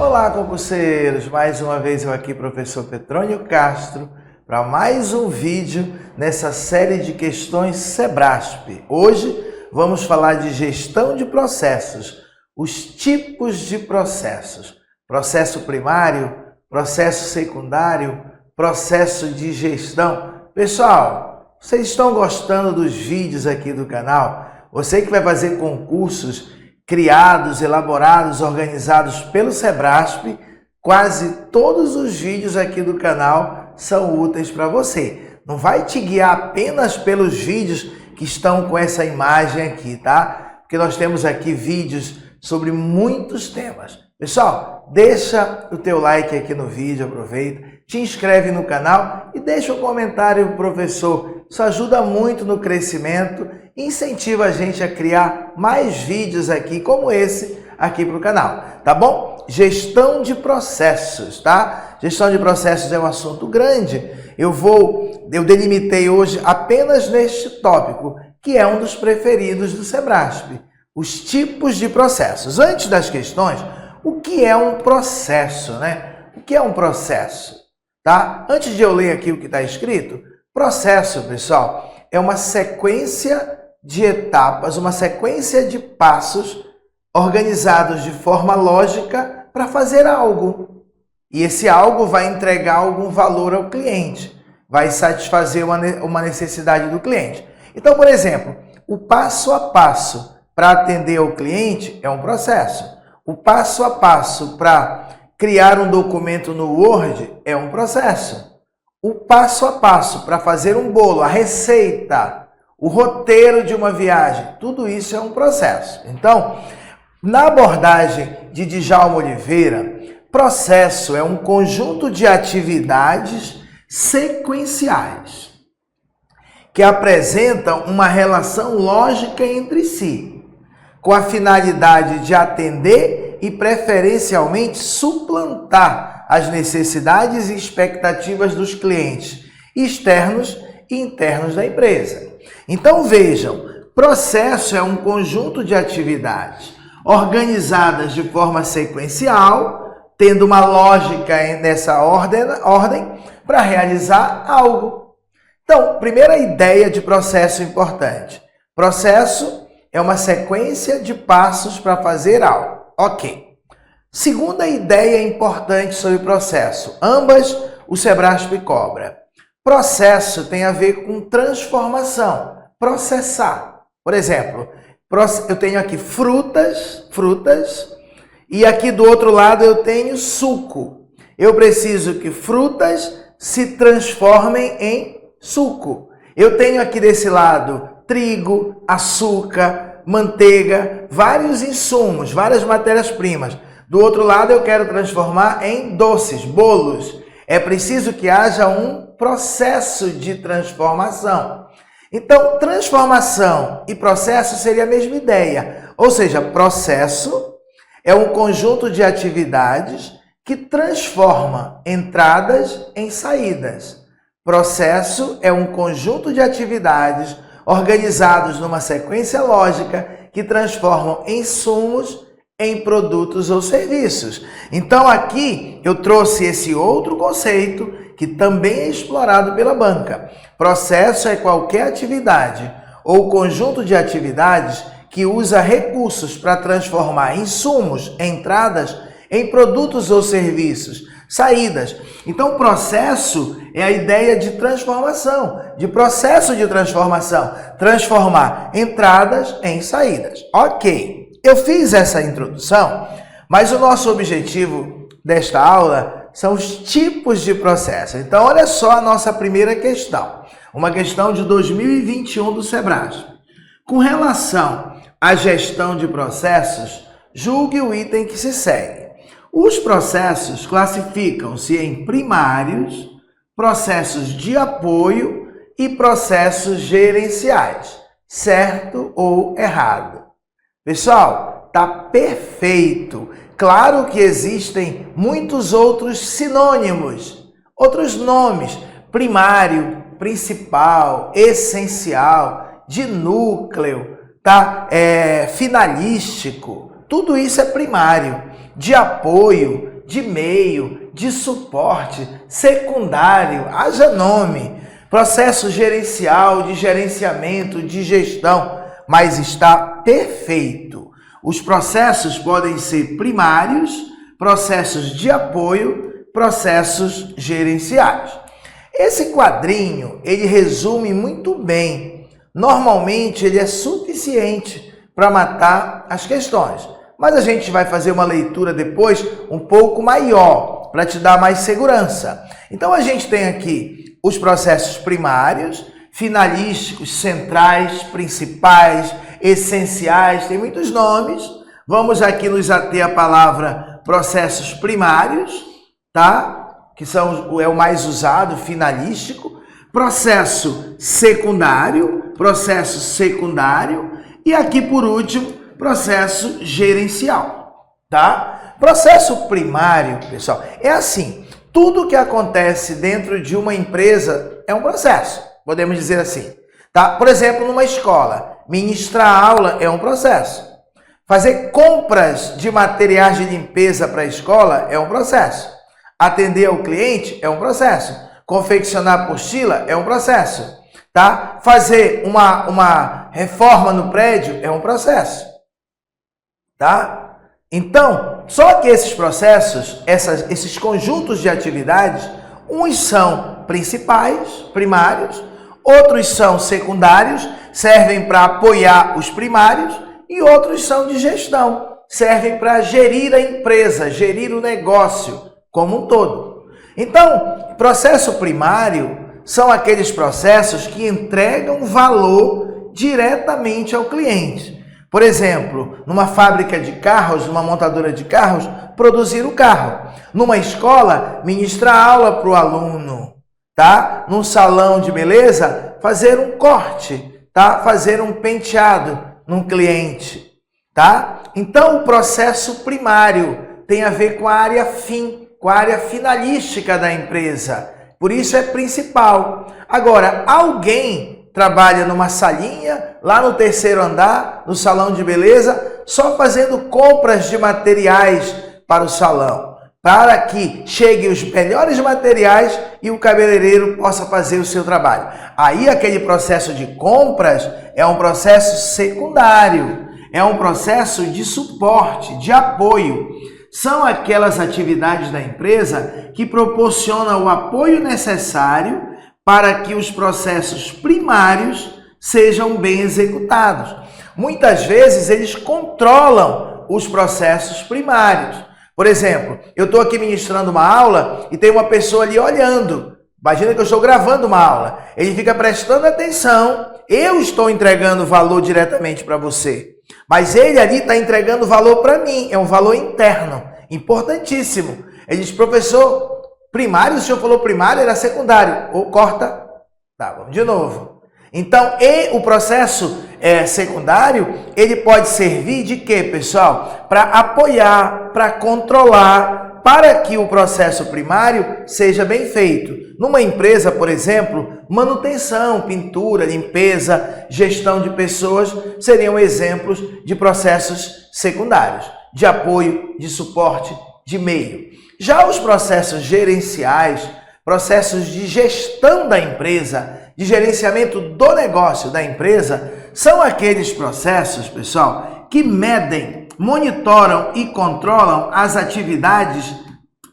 Olá, concurseiros! Mais uma vez eu aqui, professor Petrônio Castro, para mais um vídeo nessa série de questões Sebrasp. Hoje vamos falar de gestão de processos, os tipos de processos. Processo primário, processo secundário, processo de gestão. Pessoal, vocês estão gostando dos vídeos aqui do canal? Você que vai fazer concursos criados, elaborados, organizados pelo Sebrasp, quase todos os vídeos aqui do canal são úteis para você. Não vai te guiar apenas pelos vídeos que estão com essa imagem aqui, tá? Porque nós temos aqui vídeos sobre muitos temas. Pessoal, deixa o teu like aqui no vídeo, aproveita, te inscreve no canal e deixa um comentário, professor. Isso ajuda muito no crescimento e incentiva a gente a criar mais vídeos aqui como esse aqui para o canal, tá bom? Gestão de processos, tá? Gestão de processos é um assunto grande. Eu delimitei hoje apenas neste tópico, que é um dos preferidos do Sebrasp, os tipos de processos. Antes das questões, o que é um processo, né? O que é um processo, tá? Antes de eu ler aqui o que está escrito, processo, pessoal, é uma sequência de etapas, uma sequência de passos organizados de forma lógica para fazer algo. E esse algo vai entregar algum valor ao cliente, vai satisfazer uma necessidade do cliente. Então, por exemplo, o passo a passo para atender ao cliente é um processo. O passo a passo para criar um documento no Word é um processo. O passo a passo para fazer um bolo, a receita, o roteiro de uma viagem, tudo isso é um processo. Então, na abordagem de Djalma Oliveira, processo é um conjunto de atividades sequenciais que apresentam uma relação lógica entre si, com a finalidade de atender e preferencialmente suplantar as necessidades e expectativas dos clientes externos e internos da empresa. Então vejam, processo é um conjunto de atividades organizadas de forma sequencial, tendo uma lógica nessa ordem para realizar algo. Então, primeira ideia de processo importante. Processo é uma sequência de passos para fazer algo. Ok. Segunda ideia importante sobre processo. Ambas o Sebrasp cobra. Processo tem a ver com transformação, processar. Por exemplo, eu tenho aqui frutas, e aqui do outro lado eu tenho suco. Eu preciso que frutas se transformem em suco. Eu tenho aqui desse lado trigo, açúcar, manteiga, vários insumos, várias matérias-primas. Do outro lado eu quero transformar em doces, bolos. É preciso que haja um processo de transformação. Então, transformação e processo seria a mesma ideia. Ou seja, processo é um conjunto de atividades que transforma entradas em saídas. Processo é um conjunto de atividades organizados numa sequência lógica que transformam insumos em produtos ou serviços. Então aqui eu trouxe esse outro conceito que também é explorado pela banca. Processo é qualquer atividade ou conjunto de atividades que usa recursos para transformar insumos, entradas, em produtos ou serviços, saídas. Então, processo é a ideia de transformação, de processo de transformação, transformar entradas em saídas. Ok, eu fiz essa introdução, mas o nosso objetivo desta aula são os tipos de processo. Então, olha só a nossa primeira questão, uma questão de 2021 do Sebrasp. Com relação à gestão de processos, julgue o item que se segue. Os processos classificam-se em primários, processos de apoio e processos gerenciais, certo ou errado? Pessoal, tá perfeito. Claro que existem muitos outros sinônimos, outros nomes, primário, principal, essencial, de núcleo, tá? Finalístico, tudo isso é primário. De apoio, de meio, de suporte, secundário, haja nome, processo gerencial, de gerenciamento, de gestão, mas está perfeito. Os processos podem ser primários, processos de apoio, processos gerenciais. Esse quadrinho, ele resume muito bem. Normalmente, ele é suficiente para matar as questões. Mas a gente vai fazer uma leitura depois um pouco maior, para te dar mais segurança. Então, a gente tem aqui os processos primários, finalísticos, centrais, principais, essenciais, tem muitos nomes. Vamos aqui nos ater à palavra processos primários, tá? Que é o mais usado, finalístico. Processo secundário, e aqui por último, processo gerencial, tá? Processo primário, pessoal, é assim, tudo que acontece dentro de uma empresa é um processo, podemos dizer assim, tá? Por exemplo, numa escola, ministrar aula é um processo. Fazer compras de materiais de limpeza para a escola é um processo. Atender ao cliente é um processo. Confeccionar apostila é um processo, tá? Fazer uma reforma no prédio é um processo, tá? Então, só que esses processos, esses conjuntos de atividades, uns são principais, primários, outros são secundários, servem para apoiar os primários, e outros são de gestão, servem para gerir a empresa, gerir o negócio como um todo. Então, processo primário são aqueles processos que entregam valor diretamente ao cliente. Por exemplo, numa fábrica de carros, numa montadora de carros, produzir o carro. Numa escola, ministrar aula para o aluno, tá? Num salão de beleza, fazer um corte, tá? Fazer um penteado num cliente, tá? Então, o processo primário tem a ver com a área fim, com a área finalística da empresa. Por isso é principal. Agora, alguém trabalha numa salinha, lá no terceiro andar, no salão de beleza, só fazendo compras de materiais para o salão, para que cheguem os melhores materiais e o cabeleireiro possa fazer o seu trabalho. Aí aquele processo de compras é um processo secundário, é um processo de suporte, de apoio. São aquelas atividades da empresa que proporcionam o apoio necessário para que os processos primários sejam bem executados. Muitas vezes eles controlam os processos primários. Por exemplo, eu estou aqui ministrando uma aula e tem uma pessoa ali olhando. Imagina que eu estou gravando uma aula. Ele fica prestando atenção. Eu estou entregando valor diretamente para você. Mas ele ali está entregando valor para mim. É um valor interno, importantíssimo. Ele diz, professor, primário, o senhor falou primário, era secundário. Ou corta. Tá, vamos de novo. Então, o processo secundário, ele pode servir de quê, pessoal? Para apoiar, para controlar, para que o processo primário seja bem feito. Numa empresa, por exemplo, manutenção, pintura, limpeza, gestão de pessoas seriam exemplos de processos secundários, de apoio, de suporte, de meio. Já os processos gerenciais, processos de gestão da empresa, de gerenciamento do negócio da empresa, são aqueles processos, pessoal, que medem, monitoram e controlam as atividades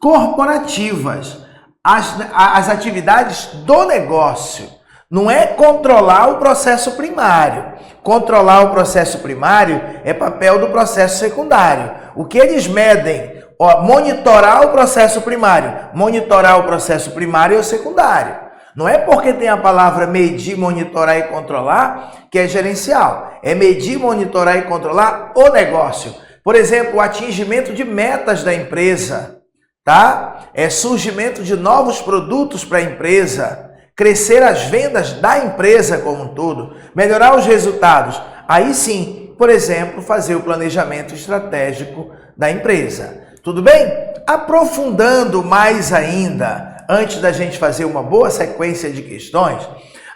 corporativas, as atividades do negócio. Não é controlar o processo primário. Controlar o processo primário é papel do processo secundário. O que eles medem? Monitorar o processo primário. Monitorar o processo primário é o secundário. Não é porque tem a palavra medir, monitorar e controlar que é gerencial. É medir, monitorar e controlar o negócio. Por exemplo, o atingimento de metas da empresa, tá? É surgimento de novos produtos para a empresa, crescer as vendas da empresa como um todo, melhorar os resultados. Aí sim, por exemplo, fazer o planejamento estratégico da empresa. Tudo bem? Aprofundando mais ainda, antes da gente fazer uma boa sequência de questões,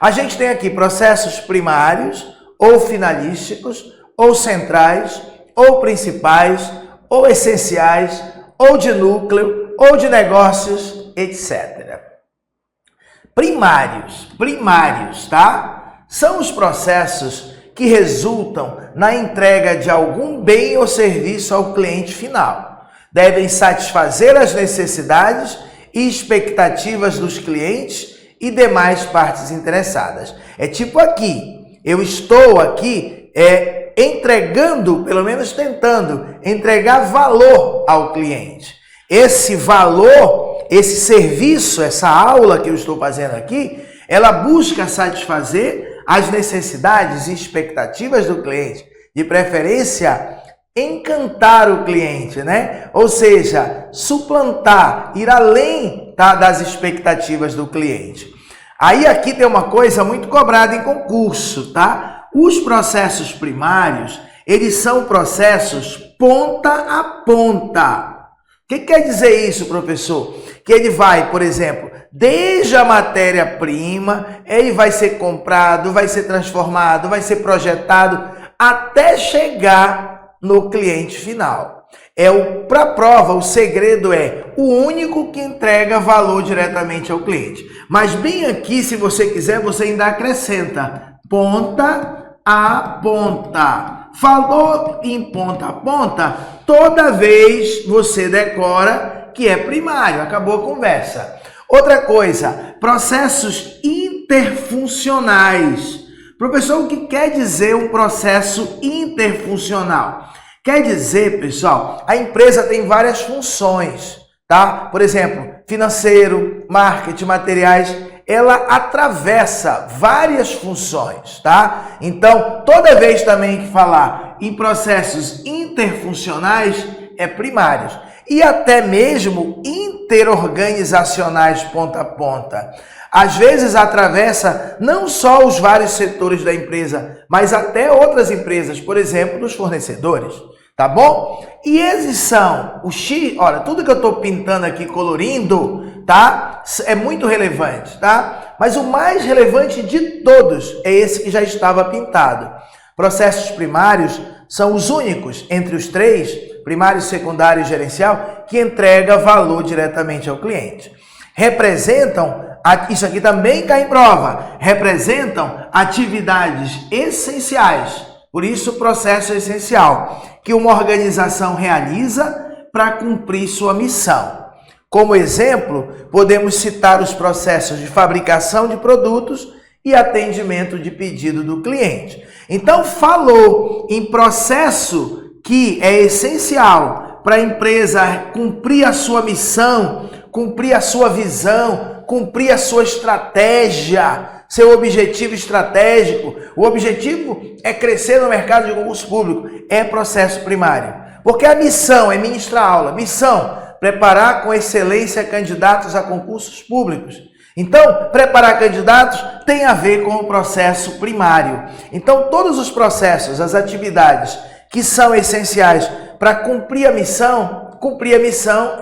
a gente tem aqui processos primários, ou finalísticos, ou centrais, ou principais, ou essenciais, ou de núcleo, ou de negócios, etc. Primários, tá? São os processos que resultam na entrega de algum bem ou serviço ao cliente final. Devem satisfazer as necessidades e expectativas dos clientes e demais partes interessadas. É tipo aqui, eu estou aqui entregando, pelo menos tentando, entregar valor ao cliente. Esse valor, esse serviço, essa aula que eu estou fazendo aqui, ela busca satisfazer as necessidades e expectativas do cliente, de preferência encantar o cliente, né? Ou seja, suplantar, ir além, tá, das expectativas do cliente. Aí aqui tem uma coisa muito cobrada em concurso, tá? Os processos primários, eles são processos ponta a ponta. O que quer dizer isso, professor? Que ele vai, por exemplo, desde a matéria-prima, ele vai ser comprado, vai ser transformado, vai ser projetado, até chegar no cliente final. Para a prova, o segredo é o único que entrega valor diretamente ao cliente. Mas bem aqui, se você quiser, você ainda acrescenta ponta a ponta. Falou em ponta a ponta, toda vez você decora que é primário. Acabou a conversa. Outra coisa, processos interfuncionais. Professor, o que quer dizer um processo interfuncional? Quer dizer, pessoal, a empresa tem várias funções, tá? Por exemplo, financeiro, marketing, materiais, ela atravessa várias funções, tá? Então, toda vez também que falar em processos interfuncionais, é primários. E até mesmo interorganizacionais ponta a ponta. Às vezes atravessa não só os vários setores da empresa, mas até outras empresas, por exemplo, dos fornecedores, tá bom? E esses são o X, olha, tudo que eu estou pintando aqui, colorindo, tá? É muito relevante, tá? Mas o mais relevante de todos é esse que já estava pintado. Processos primários são os únicos entre os três, primário, secundário e gerencial, que entrega valor diretamente ao cliente. Representam, isso aqui também cai em prova, representam atividades essenciais, por isso o processo é essencial, que uma organização realiza para cumprir sua missão. Como exemplo, podemos citar os processos de fabricação de produtos e atendimento de pedido do cliente. Então, falou em processo que é essencial para a empresa cumprir a sua missão, cumprir a sua visão, cumprir a sua estratégia, seu objetivo estratégico. O objetivo é crescer no mercado de concurso público, é processo primário. Porque a missão é ministrar aula, missão, preparar com excelência candidatos a concursos públicos. Então, preparar candidatos tem a ver com o processo primário. Então, todos os processos, as atividades que são essenciais para cumprir a missão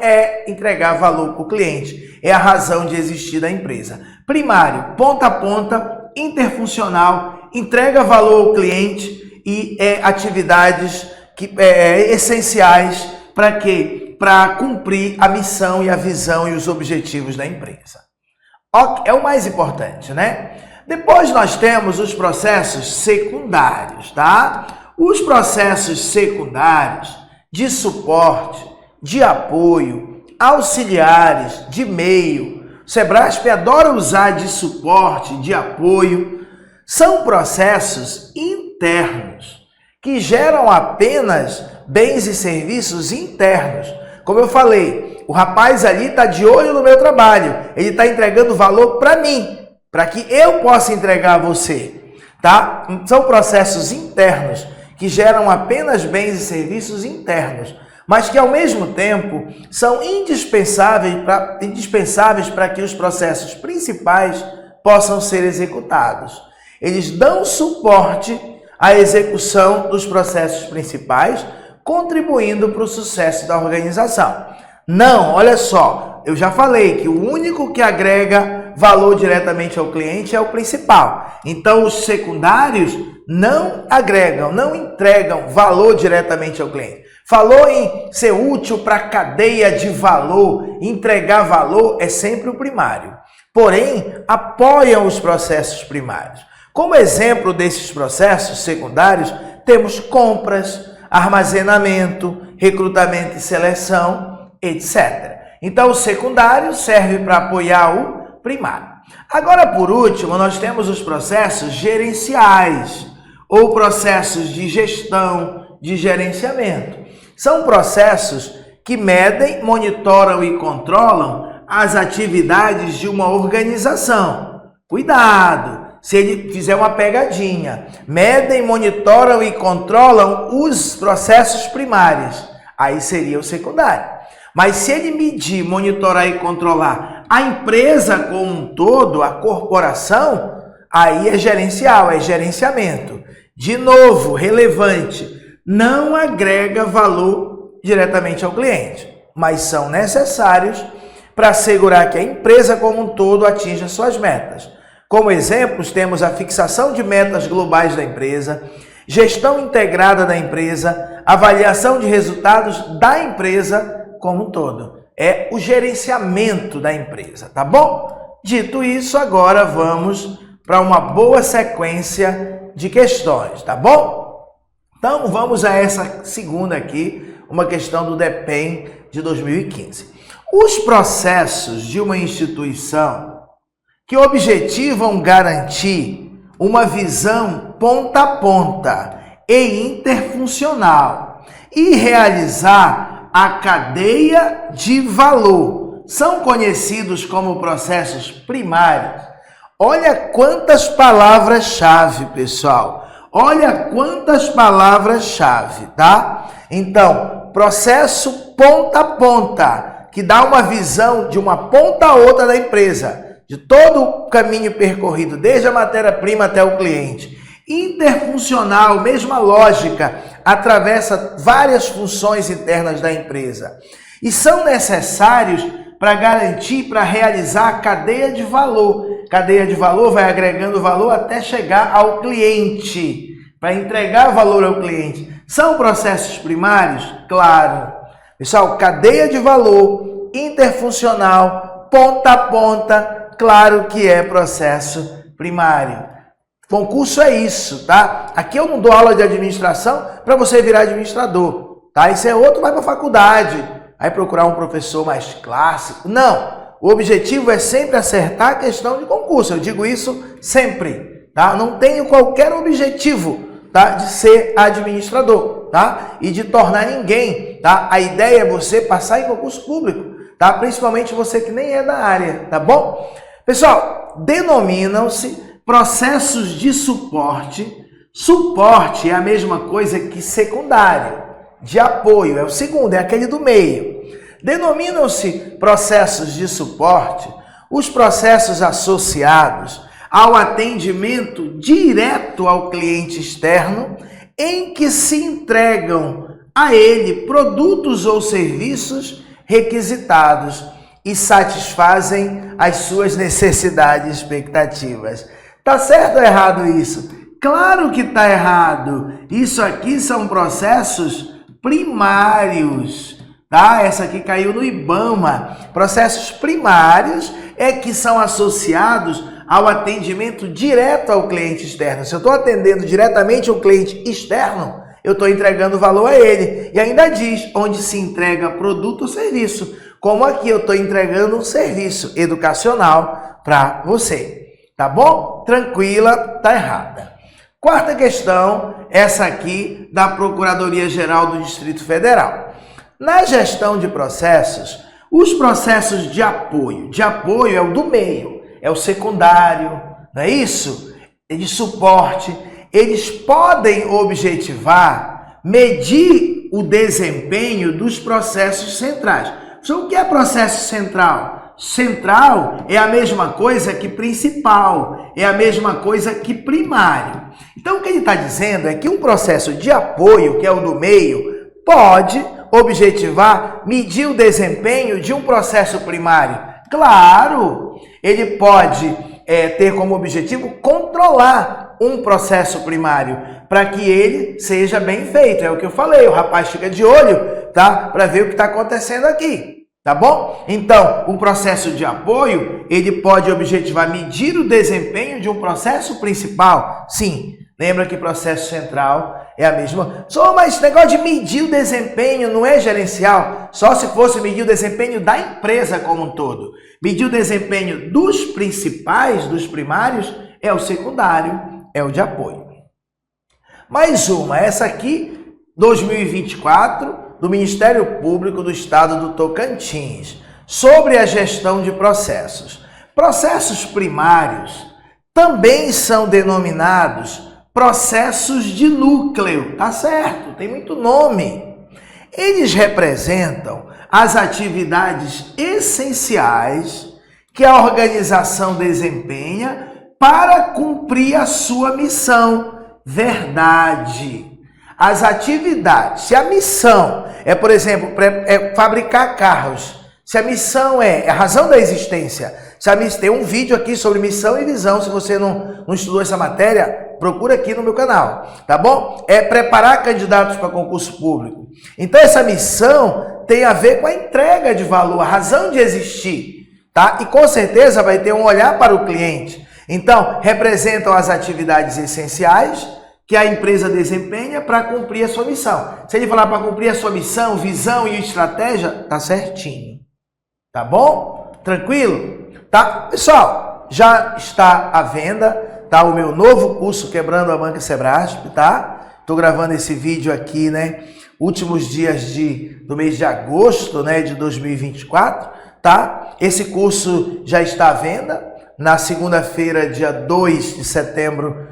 é entregar valor para o cliente. É a razão de existir da empresa. Primário, ponta a ponta, interfuncional, entrega valor ao cliente e atividades essenciais para quê? Para cumprir a missão e a visão e os objetivos da empresa. É o mais importante, né? Depois nós temos os processos secundários, tá? Os processos secundários de suporte, de apoio, auxiliares, de meio, o Sebrasp adora usar de suporte, de apoio, são processos internos que geram apenas bens e serviços internos. Como eu falei, o rapaz ali está de olho no meu trabalho, ele está entregando valor para mim, para que eu possa entregar a você, tá? São processos internos que geram apenas bens e serviços internos, mas que ao mesmo tempo são indispensáveis para que os processos principais possam ser executados. Eles dão suporte à execução dos processos principais, contribuindo para o sucesso da organização. Não, olha só, eu já falei que o único que agrega valor diretamente ao cliente é o principal. Então, os secundários não agregam, não entregam valor diretamente ao cliente. Falou em ser útil para a cadeia de valor, entregar valor é sempre o primário. Porém, apoiam os processos primários. Como exemplo desses processos secundários, temos compras, armazenamento, recrutamento e seleção, etc. Então, o secundário serve para apoiar o primário. Agora, por último, nós temos os processos gerenciais ou processos de gestão, de gerenciamento. São processos que medem, monitoram e controlam as atividades de uma organização. Cuidado, se ele fizer uma pegadinha. Medem, monitoram e controlam os processos primários. Aí seria o secundário. Mas se ele medir, monitorar e controlar a empresa como um todo, a corporação, aí é gerencial, é gerenciamento. De novo, relevante, não agrega valor diretamente ao cliente, mas são necessários para assegurar que a empresa como um todo atinja suas metas. Como exemplos, temos a fixação de metas globais da empresa, gestão integrada da empresa, avaliação de resultados da empresa como um todo. É o gerenciamento da empresa, tá bom? Dito isso, agora vamos para uma boa sequência de questões, tá bom? Então, vamos a essa segunda aqui, uma questão do DEPEN de 2015. Os processos de uma instituição que objetivam garantir uma visão ponta a ponta e interfuncional e realizar a cadeia de valor são conhecidos como processos primários. Olha quantas palavras-chave, pessoal. Olha quantas palavras-chave, tá? Então, processo ponta a ponta, que dá uma visão de uma ponta a outra da empresa, de todo o caminho percorrido, desde a matéria-prima até o cliente. Interfuncional, mesma lógica, atravessa várias funções internas da empresa. E são necessários para garantir, para realizar a cadeia de valor. Cadeia de valor vai agregando valor até chegar ao cliente, para entregar valor ao cliente. São processos primários? Claro. Pessoal, cadeia de valor, interfuncional, ponta a ponta, claro que é processo primário. Concurso é isso, tá? Aqui eu não dou aula de administração para você virar administrador, tá? Isso é outro, vai para a faculdade, vai procurar um professor mais clássico. Não, o objetivo é sempre acertar a questão de concurso, eu digo isso sempre, tá? Não tenho qualquer objetivo, tá, de ser administrador, tá? E de tornar ninguém, tá? A ideia é você passar em concurso público, tá? Principalmente você que nem é da área, tá bom? Pessoal, denominam-se processos de suporte. Suporte é a mesma coisa que secundário, de apoio, é o segundo, é aquele do meio. Denominam-se processos de suporte os processos associados ao atendimento direto ao cliente externo, em que se entregam a ele produtos ou serviços requisitados e satisfazem as suas necessidades e expectativas. Tá certo ou errado isso? Claro que tá errado. Isso aqui são processos primários, tá? Essa aqui caiu no IBAMA. Processos primários é que são associados ao atendimento direto ao cliente externo. Se eu estou atendendo diretamente ao cliente externo, eu estou entregando valor a ele. E ainda diz onde se entrega produto ou serviço. Como aqui eu estou entregando um serviço educacional para você. Tá bom? Tranquila, tá errada. Quarta questão, essa aqui da Procuradoria-Geral do Distrito Federal. Na gestão de processos, os processos de apoio é o do meio. É o secundário, não é isso? De suporte, eles podem objetivar, medir o desempenho dos processos centrais. Então, o que é processo central? Central é a mesma coisa que principal, é a mesma coisa que primário. Então, o que ele está dizendo é que um processo de apoio, que é o do meio, pode objetivar, medir o desempenho de um processo primário. Claro! Ele pode ter como objetivo controlar um processo primário, para que ele seja bem feito. É o que eu falei, o rapaz fica de olho, tá? Para ver o que está acontecendo aqui, tá bom? Então, o processo de apoio, ele pode objetivar medir o desempenho de um processo principal. Sim, lembra que processo central é a mesma. Só, mas esse negócio de medir o desempenho não é gerencial, só se fosse medir o desempenho da empresa como um todo. Medir o desempenho dos principais, dos primários, é o secundário, é o de apoio. Mais uma, essa aqui, 2024, do Ministério Público do Estado do Tocantins, sobre a gestão de processos. Processos primários também são denominados processos de núcleo, tá certo? Tem muito nome. Eles representam as atividades essenciais que a organização desempenha para cumprir a sua missão. Verdade. As atividades, se a missão é, por exemplo, fabricar carros, se a missão é a razão da existência, tem um vídeo aqui sobre missão e visão, se você não estudou essa matéria, procura aqui no meu canal, tá bom? É preparar candidatos para concurso público. Então essa missão tem a ver com a entrega de valor, a razão de existir, tá? E com certeza vai ter um olhar para o cliente. Então, representam as atividades essenciais que a empresa desempenha para cumprir a sua missão. Se ele falar para cumprir a sua missão, visão e estratégia, tá certinho. Tá bom? Tranquilo? Tá? Pessoal, já está à venda, tá? O meu novo curso Quebrando a Banca Sebrasp, tá? Tô gravando esse vídeo aqui, né? Últimos dias do mês de agosto, né? De 2024, tá? Esse curso já está à venda. Na segunda-feira, dia 2 de setembro,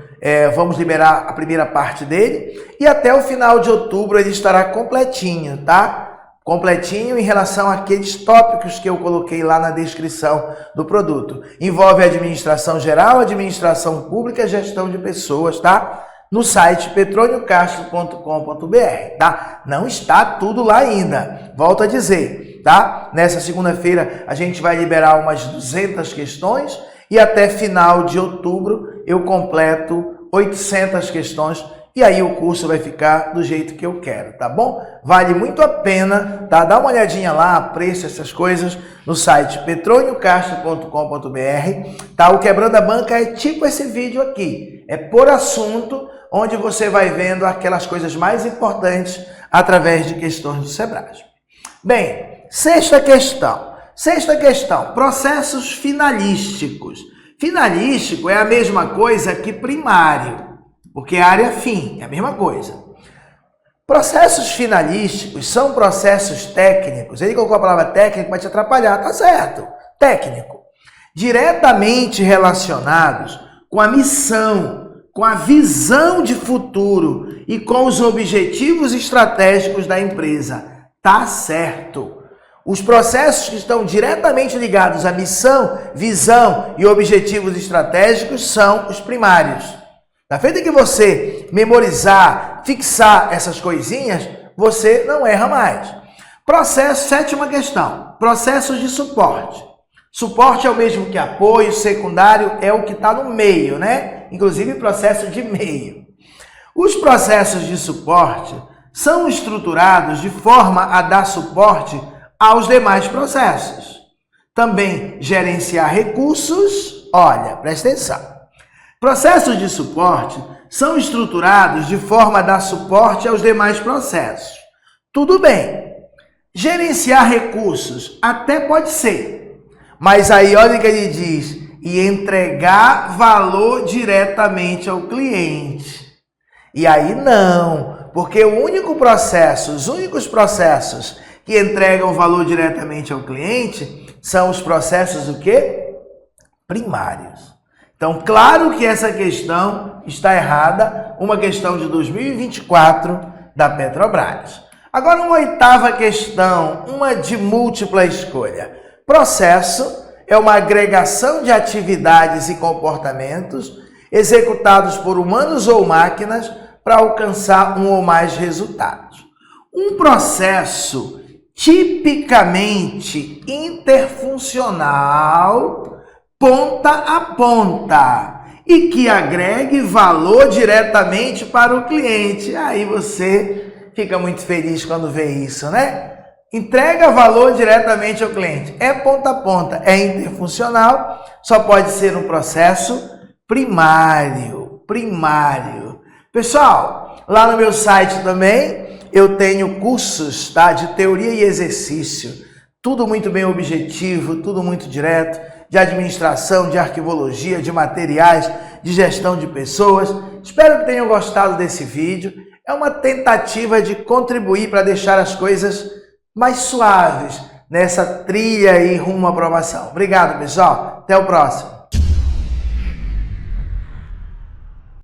vamos liberar a primeira parte dele. E até o final de outubro ele estará completinho, tá? Completinho em relação àqueles tópicos que eu coloquei lá na descrição do produto. Envolve administração geral, administração pública e gestão de pessoas, tá? No site petroniocastro.com.br, tá? Não está tudo lá ainda. Volto a dizer, tá? Nessa segunda-feira a gente vai liberar umas 200 questões e até final de outubro eu completo 800 questões e aí o curso vai ficar do jeito que eu quero, tá bom? Vale muito a pena, tá? Dá uma olhadinha lá, preço, essas coisas, no site petroniocastro.com.br, tá? O Quebrando a Banca é tipo esse vídeo aqui, é por assunto, onde você vai vendo aquelas coisas mais importantes através de questões do Sebrasp. Bem, sexta questão, processos finalísticos. Finalístico é a mesma coisa que primário, porque é área fim, é a mesma coisa. Processos finalísticos são processos técnicos. Ele colocou a palavra técnico para te atrapalhar, tá certo? Técnico. Diretamente relacionados com a missão, com a visão de futuro e com os objetivos estratégicos da empresa. Tá certo. Os processos que estão diretamente ligados à missão, visão e objetivos estratégicos são os primários. Na feita que você memorizar, fixar essas coisinhas, você não erra mais. Sétima questão, processos de suporte. Suporte é o mesmo que apoio, secundário é o que está no meio, né? Inclusive processo de meio. Os processos de suporte são estruturados de forma a dar suporte aos demais processos. Também gerenciar recursos, olha, presta atenção. Processos de suporte são estruturados de forma a dar suporte aos demais processos. Tudo bem. Gerenciar recursos até pode ser. Mas aí olha o que ele diz. E entregar valor diretamente ao cliente. E aí não. Porque os únicos processos que entregam valor diretamente ao cliente são os processos o quê? Primários. Então, claro que essa questão está errada, uma questão de 2024 da Petrobras. Agora, uma oitava questão, uma de múltipla escolha. Processo é uma agregação de atividades e comportamentos executados por humanos ou máquinas para alcançar um ou mais resultados. Um processo tipicamente interfuncional ponta a ponta e que agregue valor diretamente para o cliente. Aí você fica muito feliz quando vê isso, né? Entrega valor diretamente ao cliente. É ponta a ponta, é interfuncional, só pode ser um processo primário. Pessoal, lá no meu site também eu tenho cursos, tá, de teoria e exercício. Tudo muito bem objetivo, tudo muito direto, de administração, de arquivologia, de materiais, de gestão de pessoas. Espero que tenham gostado desse vídeo. É uma tentativa de contribuir para deixar as coisas mais suaves nessa trilha aí rumo à aprovação. Obrigado, pessoal. Até o próximo.